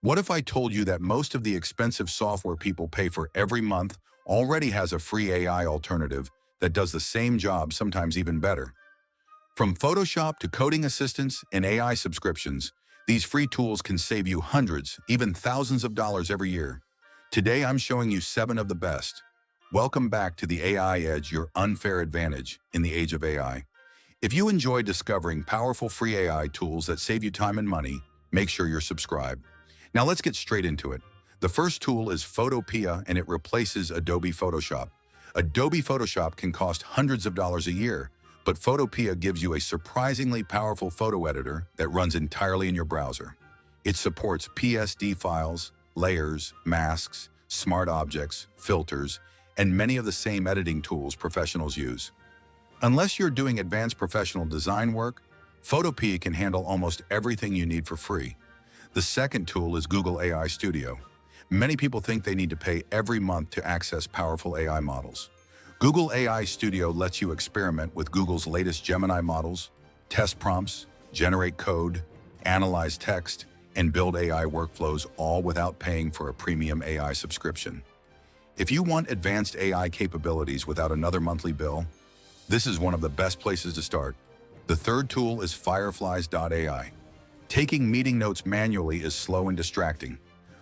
What if I told you that most of the expensive software people pay for every month already has a free AI alternative that does the same job, sometimes even better? From Photoshop to coding assistants and AI subscriptions, these free tools can save you hundreds, even thousands of dollars every year. Today, I'm showing you 7 of the best. Welcome back to the AI Edge, your unfair advantage in the age of AI. If you enjoy discovering powerful free AI tools that save you time and money, make sure you're subscribed. Now let's get straight into it. The first tool is Photopea, and it replaces Adobe Photoshop. Adobe Photoshop can cost hundreds of dollars a year, but Photopea gives you a surprisingly powerful photo editor that runs entirely in your browser. It supports PSD files, layers, masks, smart objects, filters, and many of the same editing tools professionals use. Unless you're doing advanced professional design work, Photopea can handle almost everything you need for free. The second tool is Google AI Studio. Many people think they need to pay every month to access powerful AI models. Google AI Studio lets you experiment with Google's latest Gemini models, test prompts, generate code, analyze text, and build AI workflows, all without paying for a premium AI subscription. If you want advanced AI capabilities without another monthly bill, this is one of the best places to start. The third tool is Fireflies.ai. Taking meeting notes manually is slow and distracting.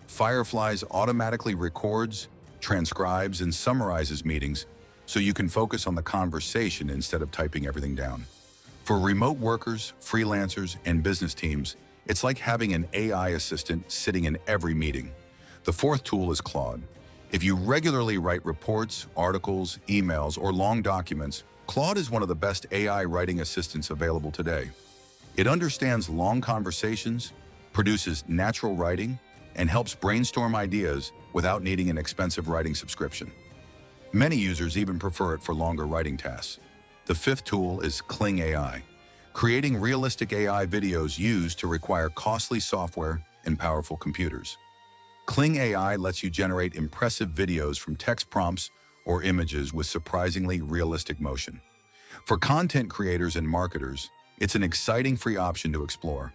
Fireflies automatically records, transcribes, and summarizes meetings so you can focus on the conversation instead of typing everything down. For remote workers, freelancers, and business teams, it's like having an AI assistant sitting in every meeting. The fourth tool is Claude. If you regularly write reports, articles, emails, or long documents, Claude is one of the best AI writing assistants available today. It understands long conversations, produces natural writing, and helps brainstorm ideas without needing an expensive writing subscription. Many users even prefer it for longer writing tasks. The fifth tool is Kling AI. Creating realistic AI videos used to require costly software and powerful computers. Kling AI lets you generate impressive videos from text prompts or images with surprisingly realistic motion. For content creators and marketers, it's an exciting free option to explore.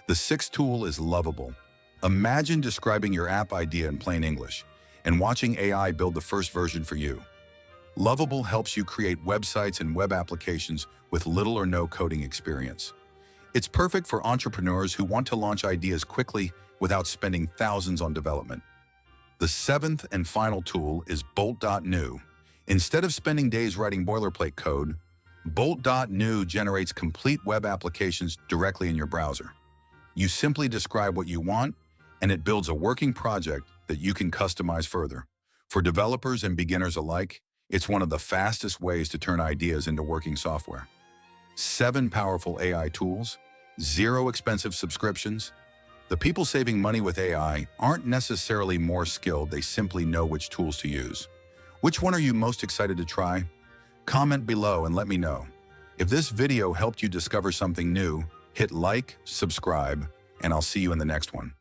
The sixth tool is Lovable. Imagine describing your app idea in plain English and watching AI build the first version for you. Lovable helps you create websites and web applications with little or no coding experience. It's perfect for entrepreneurs who want to launch ideas quickly without spending thousands on development. The seventh and final tool is Bolt.new. Instead of spending days writing boilerplate code, Bolt.new generates complete web applications directly in your browser. You simply describe what you want, and it builds a working project that you can customize further. For developers and beginners alike, it's one of the fastest ways to turn ideas into working software. 7 powerful AI tools, 0 expensive subscriptions. The people saving money with AI aren't necessarily more skilled, they simply know which tools to use. Which one are you most excited to try? Comment below and let me know. If this video helped you discover something new, hit like, subscribe, and I'll see you in the next one.